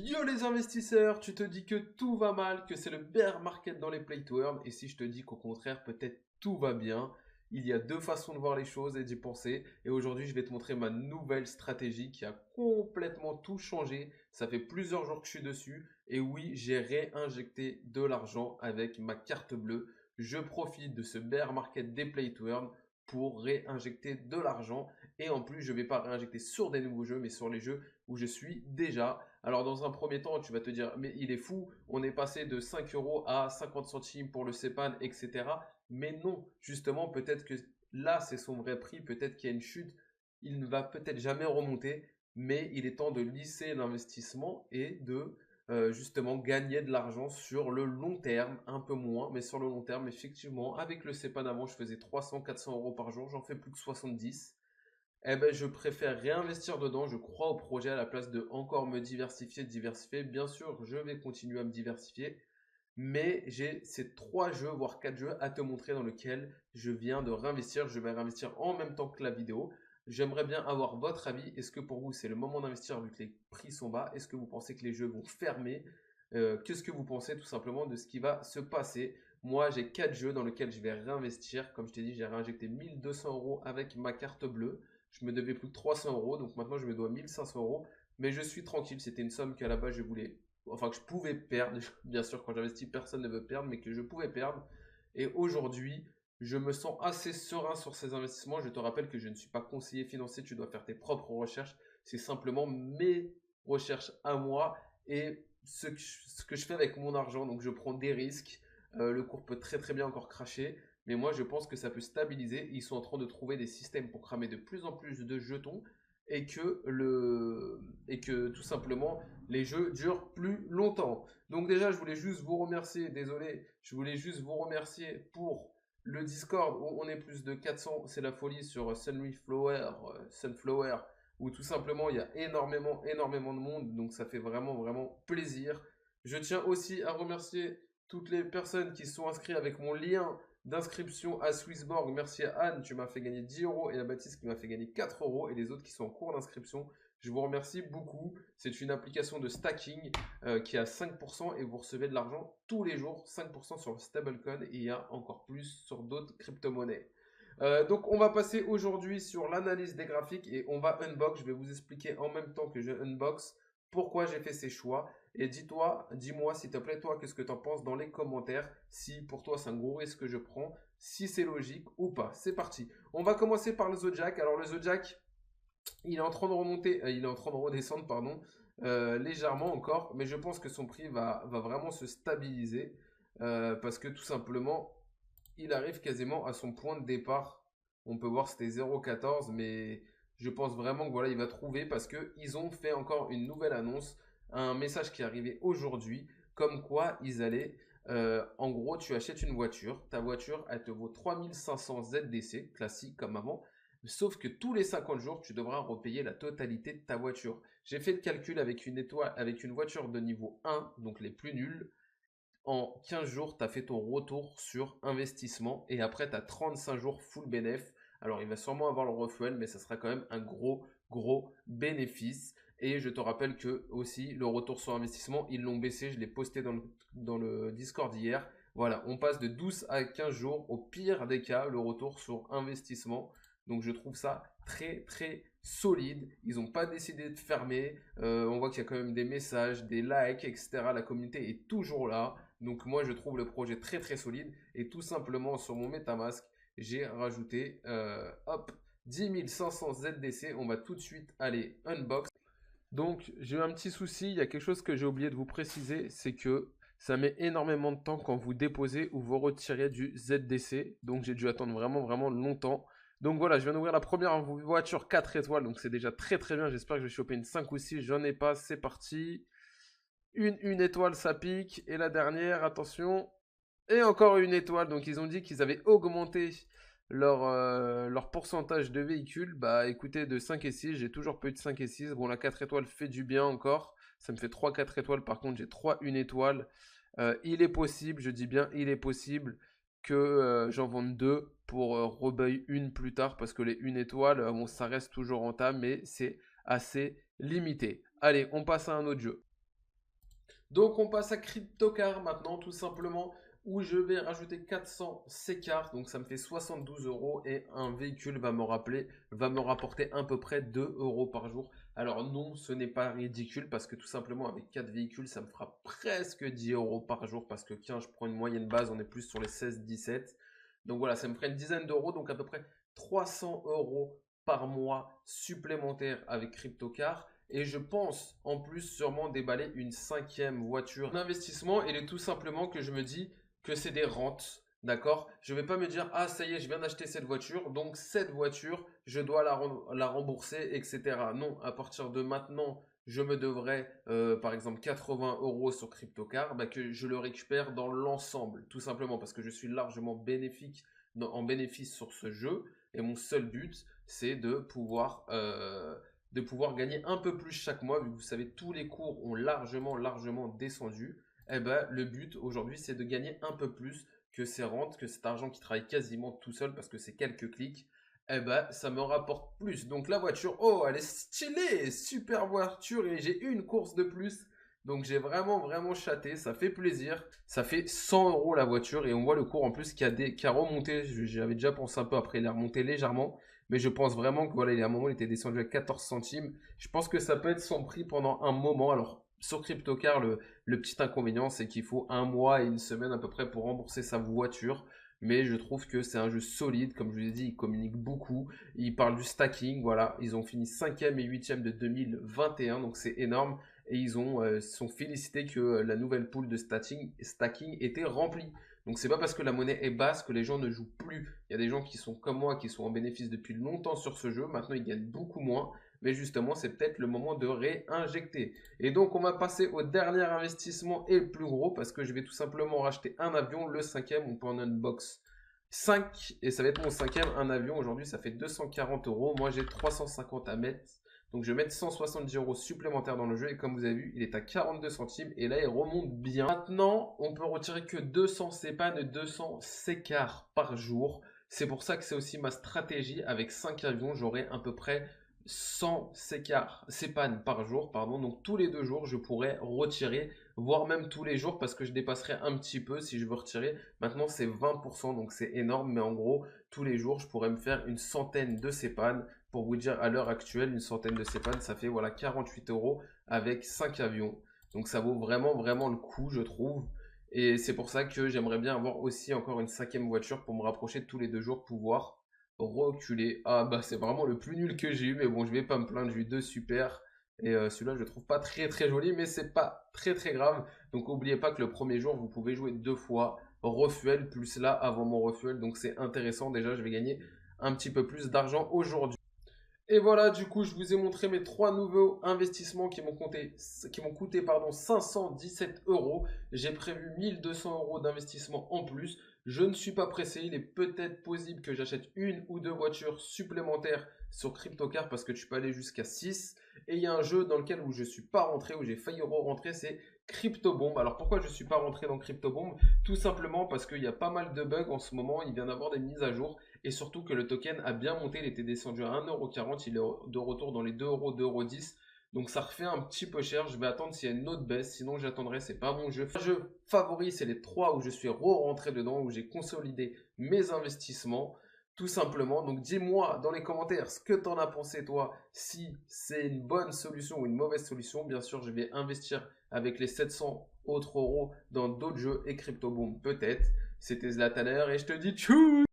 Yo les investisseurs, tu te dis que tout va mal, que c'est le bear market dans les play to earn, et si je te dis qu'au contraire, peut-être tout va bien, il y a deux façons de voir les choses et d'y penser, et aujourd'hui je vais te montrer ma nouvelle stratégie qui a complètement tout changé, ça fait plusieurs jours que je suis dessus, et oui, j'ai réinjecté de l'argent avec ma carte bleue, je profite de ce bear market des play to earn pour réinjecter de l'argent, et en plus je ne vais pas réinjecter sur des nouveaux jeux, mais sur les jeux où je suis déjà. Alors dans un premier temps, tu vas te dire, mais il est fou, on est passé de 5 euros à 50 centimes pour le CEPAN, etc. Mais non, justement, peut-être que là, c'est son vrai prix, peut-être qu'il y a une chute, il ne va peut-être jamais remonter, mais il est temps de lisser l'investissement et de justement gagner de l'argent sur le long terme, un peu moins, mais sur le long terme, effectivement, avec le CEPAN avant, je faisais 300-400 euros par jour, j'en fais plus que 70. Eh ben, je préfère réinvestir dedans. Je crois au projet à la place de encore me diversifier, diversifier. Bien sûr, je vais continuer à me diversifier, mais j'ai ces 3 jeux, voire 4 jeux à te montrer dans lesquels je viens de réinvestir. Je vais réinvestir en même temps que la vidéo. J'aimerais bien avoir votre avis. Est-ce que pour vous, c'est le moment d'investir vu que les prix sont bas? Est-ce que vous pensez que les jeux vont fermer? Qu'est-ce que vous pensez tout simplement de ce qui va se passer? Moi, j'ai 4 jeux dans lesquels je vais réinvestir. Comme je t'ai dit, j'ai réinjecté 1200 euros avec ma carte bleue. Je me devais plus de 300 euros, donc maintenant je me dois 1500 euros. Mais je suis tranquille, c'était une somme qu'à la base je voulais, enfin que je pouvais perdre. Bien sûr, quand j'investis, personne ne veut perdre, mais que je pouvais perdre. Et aujourd'hui, je me sens assez serein sur ces investissements. Je te rappelle que je ne suis pas conseiller financier, tu dois faire tes propres recherches. C'est simplement mes recherches à moi et ce que je fais avec mon argent. Donc je prends des risques. Le cours peut très très bien encore cracher. Mais moi, je pense que ça peut stabiliser. Ils sont en train de trouver des systèmes pour cramer de plus en plus de jetons et que tout simplement les jeux durent plus longtemps. Donc déjà, je voulais juste vous remercier. Désolé, je voulais juste vous remercier pour le Discord où on est plus de 400. C'est la folie sur Sunflower, où tout simplement il y a énormément de monde. Donc ça fait vraiment plaisir. Je tiens aussi à remercier toutes les personnes qui sont inscrites avec mon lien d'inscription à Swissborg. Merci à Anne, tu m'as fait gagner 10 euros et à Baptiste qui m'a fait gagner 4 euros et les autres qui sont en cours d'inscription. Je vous remercie beaucoup. C'est une application de stacking qui a 5% et vous recevez de l'argent tous les jours. 5% sur le stablecoin et il y a encore plus sur d'autres crypto-monnaies. Donc on va passer aujourd'hui sur l'analyse des graphiques et on va unbox. Je vais vous expliquer en même temps que je unbox pourquoi j'ai fait ces choix. Et dis-moi s'il te plaît, toi, qu'est-ce que tu en penses dans les commentaires, si pour toi c'est un gros risque que je prends, si c'est logique ou pas. C'est parti. On va commencer par le Zodiac. Alors le Zodiac, il est en train de remonter, il est en train de redescendre, pardon, légèrement encore, mais je pense que son prix va vraiment se stabiliser parce que tout simplement, il arrive quasiment à son point de départ. On peut voir c'était 0,14, mais je pense vraiment que voilà, il va trouver parce qu'ils ont fait encore une nouvelle annonce, un message qui est arrivé aujourd'hui, comme quoi ils allaient, en gros, tu achètes une voiture, ta voiture, elle te vaut 3500 ZDC, classique comme avant, sauf que tous les 50 jours, tu devras repayer la totalité de ta voiture. J'ai fait le calcul avec avec une voiture de niveau 1, donc les plus nuls. En 15 jours, tu as fait ton retour sur investissement et après, tu as 35 jours full bénéf. Alors, il va sûrement avoir le refuel, mais ça sera quand même un gros bénéfice. Et je te rappelle que aussi, le retour sur investissement, ils l'ont baissé. Je l'ai posté dans le Discord hier. Voilà, on passe de 12 à 15 jours. Au pire des cas, le retour sur investissement. Donc, je trouve ça très solide. Ils n'ont pas décidé de fermer. On voit qu'il y a quand même des messages, des likes, etc. La communauté est toujours là. Donc moi, je trouve le projet très solide. Et tout simplement, sur mon MetaMask, j'ai rajouté, hop, 10 500 ZDC. On va tout de suite aller unbox. Donc, j'ai eu un petit souci. Il y a quelque chose que j'ai oublié de vous préciser. C'est que ça met énormément de temps quand vous déposez ou vous retirez du ZDC. Donc, j'ai dû attendre vraiment longtemps. Donc voilà, je viens d'ouvrir la première voiture 4 étoiles. Donc, c'est déjà très bien. J'espère que je vais choper une 5 ou 6. J'en ai pas. C'est parti. Une étoile, ça pique. Et la dernière, attention. Et encore une étoile. Donc, ils ont dit qu'ils avaient augmenté leur pourcentage de véhicules. Bah, écoutez, de 5 et 6, j'ai toujours pas eu de 5 et 6. Bon, la 4 étoiles fait du bien encore. Ça me fait 3 4 étoiles. Par contre, j'ai 3 1 étoile. Il est possible, je dis bien, il est possible que j'en vende 2 pour rebuy une plus tard. Parce que les 1 étoile, bon, ça reste toujours rentable, mais c'est assez limité. Allez, on passe à un autre jeu. Donc on passe à CryptoCar maintenant, tout simplement, où je vais rajouter 400 C-Car, donc ça me fait 72 euros et un véhicule va me rapporter à peu près 2 euros par jour. Alors non, ce n'est pas ridicule parce que tout simplement avec 4 véhicules, ça me fera presque 10 euros par jour parce que tiens, je prends une moyenne base, on est plus sur les 16-17. Donc voilà, ça me ferait une dizaine d'euros, donc à peu près 300 euros par mois supplémentaires avec CryptoCar. Et je pense en plus sûrement déballer une 5e voiture. L'investissement, il est tout simplement que je me dis que c'est des rentes. D'accord? Je ne vais pas me dire, ah ça y est, je viens d'acheter cette voiture, donc cette voiture, je dois la rembourser, etc. Non, à partir de maintenant, je me devrais, par exemple, 80 euros sur CryptoCar, bah, que je le récupère dans l'ensemble, tout simplement parce que je suis largement en bénéfice sur ce jeu. Et mon seul but, c'est de pouvoir gagner un peu plus chaque mois, vu que vous savez, tous les cours ont largement descendu. Eh ben, le but aujourd'hui, c'est de gagner un peu plus que ces rentes, que cet argent qui travaille quasiment tout seul parce que c'est quelques clics. Eh ben, ça me rapporte plus. Donc la voiture, oh, elle est stylée, super voiture et j'ai une course de plus. Donc j'ai vraiment chaté, ça fait plaisir. Ça fait 100 euros la voiture et on voit le cours en plus qui a remonté. J'avais déjà pensé un peu après, il a remonté légèrement. Mais je pense vraiment que voilà, il y a un moment, il était descendu à 14 centimes. Je pense que ça peut être son prix pendant un moment. Alors sur CryptoCar, le petit inconvénient, c'est qu'il faut un mois et une semaine à peu près pour rembourser sa voiture. Mais je trouve que c'est un jeu solide. Comme je vous ai dit, il communique beaucoup. Il parle du stacking. Voilà, ils ont fini 5e et 8e de 2021. Donc c'est énorme. Et ils sont félicités que la nouvelle pool de stacking était remplie. Donc c'est pas parce que la monnaie est basse que les gens ne jouent plus. Il y a des gens qui sont comme moi, qui sont en bénéfice depuis longtemps sur ce jeu. Maintenant, ils gagnent beaucoup moins. Mais justement, c'est peut-être le moment de réinjecter. Et donc, on va passer au dernier investissement et le plus gros parce que je vais tout simplement racheter un avion. Le 5e, on peut en unbox 5. Et ça va être mon 5e, un avion. Aujourd'hui, ça fait 240 euros. Moi, j'ai 350 à mettre. Donc je vais mettre 170 euros supplémentaires dans le jeu et comme vous avez vu, il est à 42 centimes et là il remonte bien. Maintenant, on peut retirer que 200 CEPAN et 200 CECAR par jour. C'est pour ça que c'est aussi ma stratégie. Avec 5 avions, j'aurai à peu près 100 CEPAN par jour. Pardon. Donc tous les 2 jours, je pourrais retirer, voire même tous les jours parce que je dépasserai un petit peu si je veux retirer. Maintenant, c'est 20%, donc c'est énorme. Mais en gros, tous les jours, je pourrais me faire une centaine de CEPAN. Pour vous dire, à l'heure actuelle, une centaine de CEPAN, ça fait voilà 48 euros avec 5 avions. Donc ça vaut vraiment le coup, je trouve. Et c'est pour ça que j'aimerais bien avoir aussi encore une 5e voiture pour me rapprocher tous les 2 jours, pouvoir reculer. Ah bah c'est vraiment le plus nul que j'ai eu, mais bon, je vais pas me plaindre, j'ai eu 2 super. Et celui-là, je le trouve pas très joli, mais c'est pas très grave. Donc n'oubliez pas que le premier jour, vous pouvez jouer 2 fois refuel, plus là avant mon refuel. Donc c'est intéressant, déjà je vais gagner un petit peu plus d'argent aujourd'hui. Et voilà, du coup, je vous ai montré mes 3 nouveaux investissements qui m'ont coûté 517 euros. J'ai prévu 1200 euros d'investissement en plus. Je ne suis pas pressé. Il est peut-être possible que j'achète une ou deux voitures supplémentaires sur CryptoCar parce que tu peux aller jusqu'à 6. Et il y a un jeu dans lequel où je ne suis pas rentré, où j'ai failli re-rentrer, c'est CryptoBomb. Alors pourquoi je ne suis pas rentré dans CryptoBomb? Tout simplement parce qu'il y a pas mal de bugs en ce moment. Il vient d'avoir des mises à jour. Et surtout que le token a bien monté, il était descendu à 1,40€, il est de retour dans les 2 euros, 2,10€. Donc ça refait un petit peu cher, je vais attendre s'il y a une autre baisse, sinon j'attendrai, c'est pas mon jeu. Mon jeu favori, c'est les 3 où je suis re-rentré dedans, où j'ai consolidé mes investissements, tout simplement. Donc dis-moi dans les commentaires ce que t'en as pensé toi, si c'est une bonne solution ou une mauvaise solution. Bien sûr, je vais investir avec les 700 autres euros dans d'autres jeux et CryptoBoom peut-être. C'était Zlataner et je te dis tchou.